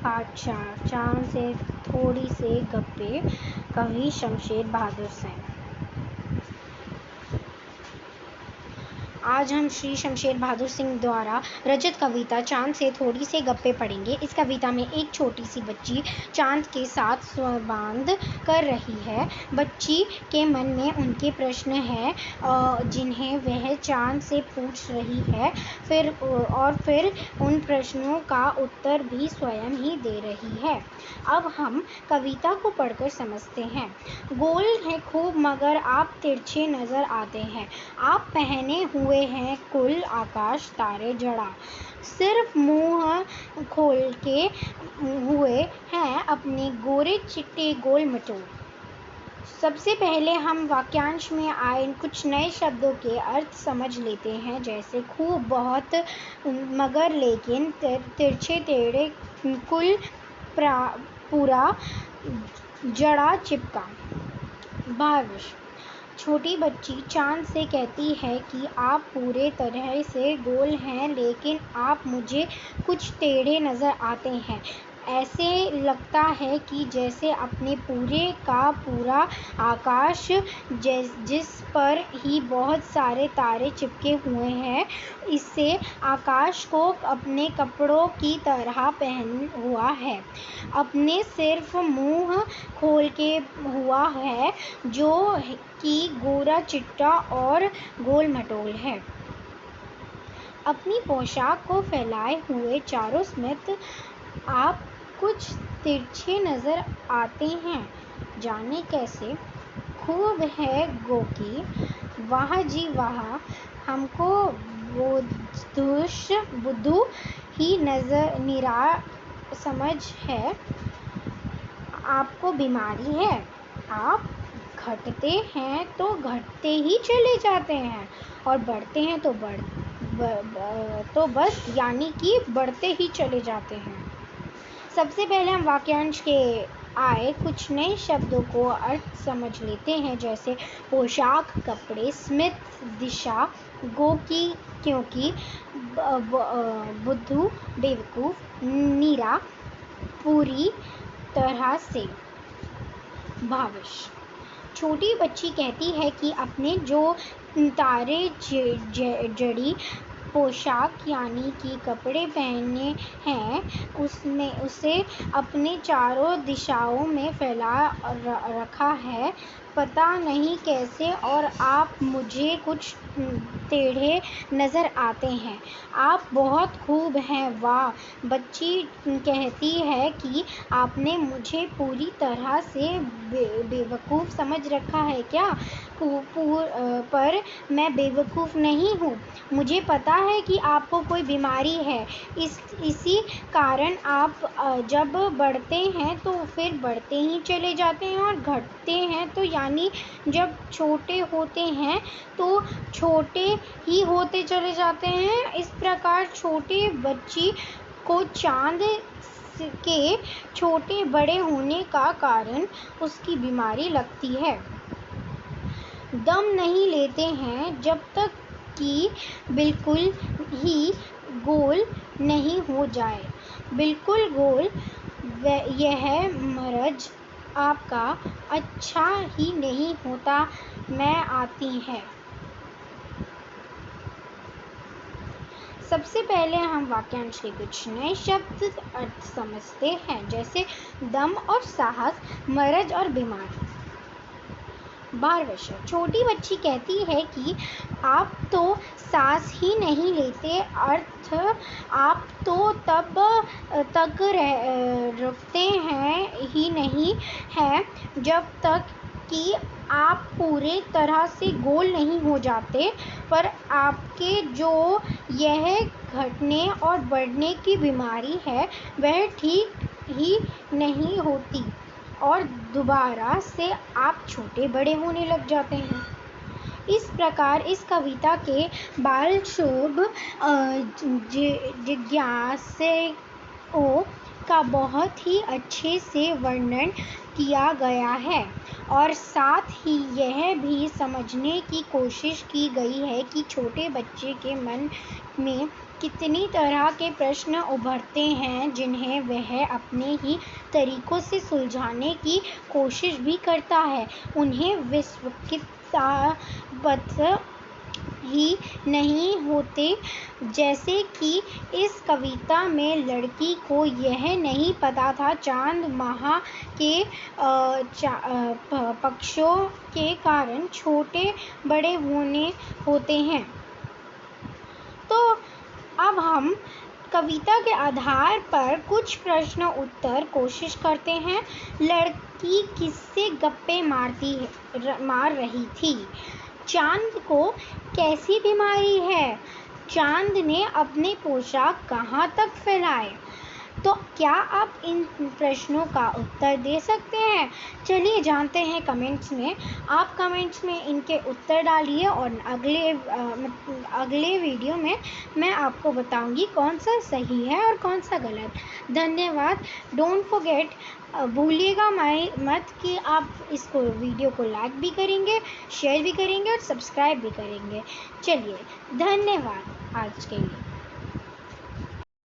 बादशाह, चांद से थोड़ी से गप्पे। कवि शमशेर बहादुर सिंह। आज हम श्री शमशेर बहादुर सिंह द्वारा रचित कविता चांद से थोड़ी से गप्पे पढ़ेंगे। इस कविता में एक छोटी सी बच्ची चांद के साथ संवाद कर रही है। बच्ची के मन में उनके प्रश्न हैं जिन्हें वह चांद से पूछ रही है, फिर उन प्रश्नों का उत्तर भी स्वयं ही दे रही है। अब हम कविता को पढ़कर समझते हैं। गोल है खूब मगर आप तिरछे नजर आते हैं। आप पहने हुए हैं कुल आकाश तारे जड़ा, सिर्फ मुंह खोल के हुए हैं अपने गोरे चिट्टे गोल मटोल। सबसे पहले हम वाक्यांश में आए कुछ नए शब्दों के अर्थ समझ लेते हैं, जैसे खूब, बहुत, मगर, लेकिन, तिरछे, टेढ़े, कुल, पूरा, जड़ा, चिपका। भावांश। छोटी बच्ची चांद से कहती है कि आप पूरे तरह से गोल हैं, लेकिन आप मुझे कुछ टेढ़े नजर आते हैं। ऐसे लगता है कि जैसे अपने पूरे का पूरा आकाश, जिस पर ही बहुत सारे तारे चिपके हुए हैं, इससे आकाश को अपने कपड़ों की तरह पहन हुआ है। अपने सिर्फ मुंह खोल के हुआ है, जो कि गोरा चिट्टा और गोल मटोल है। अपनी पोशाक को फैलाए हुए चारों समेत आप कुछ तिरछे नजर आते हैं, जाने कैसे। खूब है गोकी, वाह जी वाह, हमको बुद्धू ही निरा समझ है। आपको बीमारी है, आप घटते हैं तो घटते ही चले जाते हैं, और बढ़ते हैं तो बस यानी कि बढ़ते ही चले जाते हैं। सबसे पहले हम वाक्यांश के आए कुछ नए शब्दों को अर्थ समझ लेते हैं, जैसे पोशाक, कपड़े, स्मित, दिशा, गोकी क्योंकि, बुद्धू बेवकूफ, नीरा पूरी तरह से। भावांश। छोटी बच्ची कहती है कि अपने जो तारे जड़ी पोशाक यानी कि कपड़े पहने हैं, उसे अपने चारों दिशाओं में फैला रखा है, पता नहीं कैसे, और आप मुझे कुछ टेढ़े नजर आते हैं। आप बहुत खूब हैं, वाह। बच्ची कहती है कि आपने मुझे पूरी तरह से बेवकूफ़ समझ रखा है क्या? पर मैं बेवकूफ़ नहीं हूँ। मुझे पता है कि आपको कोई बीमारी है, इसी कारण आप जब बढ़ते हैं तो फिर बढ़ते ही चले जाते हैं, और घटते हैं तो यानी जब छोटे होते हैं तो छोटे ही होते चले जाते हैं। इस प्रकार छोटे बच्ची को चांद के छोटे बड़े होने का कारण उसकी बीमारी लगती है। दम नहीं लेते हैं जब तक कि बिल्कुल ही गोल नहीं हो जाए। बिल्कुल गोल, यह मर्ज आपका अच्छा ही नहीं होता। मैं आती है। सबसे पहले हम वाक्यांश के कुछ नए शब्द अर्थ समझते हैं, जैसे दम और साहस, मर्ज और बीमारी। भावांश। छोटी बच्ची कहती है कि आप तो सांस ही नहीं लेते, अर्थ आप तो तब तक रुकते हैं ही नहीं हैं जब तक कि आप पूरे तरह से गोल नहीं हो जाते। पर आपके जो यह घटने और बढ़ने की बीमारी है, वह ठीक ही नहीं होती, और दोबारा से आप छोटे बड़े होने लग जाते हैं। इस प्रकार इस कविता के बालशोभ जिज्ञासुओं का बहुत ही अच्छे से वर्णन किया गया है, और साथ ही यह भी समझने की कोशिश की गई है कि छोटे बच्चे के मन में कितनी तरह के प्रश्न उभरते हैं जिन्हें वह अपने ही तरीकों से सुलझाने की कोशिश भी करता है। उन्हें विश्वविख्यात ही नहीं होते, जैसे कि इस कविता में लड़की को यह नहीं पता था चांद माह के पक्षों के कारण छोटे बड़े होते हैं। तो अब हम कविता के आधार पर कुछ प्रश्न उत्तर कोशिश करते हैं। लड़की किससे गप्पे मार रही थी? चांद को कैसी बीमारी है? चांद ने अपने पोशाक कहाँ तक फैलाए? तो क्या आप इन प्रश्नों का उत्तर दे सकते हैं? चलिए जानते हैं कमेंट्स में। आप कमेंट्स में इनके उत्तर डालिए और अगले वीडियो में मैं आपको बताऊंगी कौन सा सही है और कौन सा गलत। धन्यवाद। डोंट फॉरगेट, भूलिएगा मत कि आप इसको वीडियो को लाइक भी करेंगे, शेयर भी करेंगे और सब्सक्राइब भी करेंगे। चलिए, धन्यवाद आज के लिए।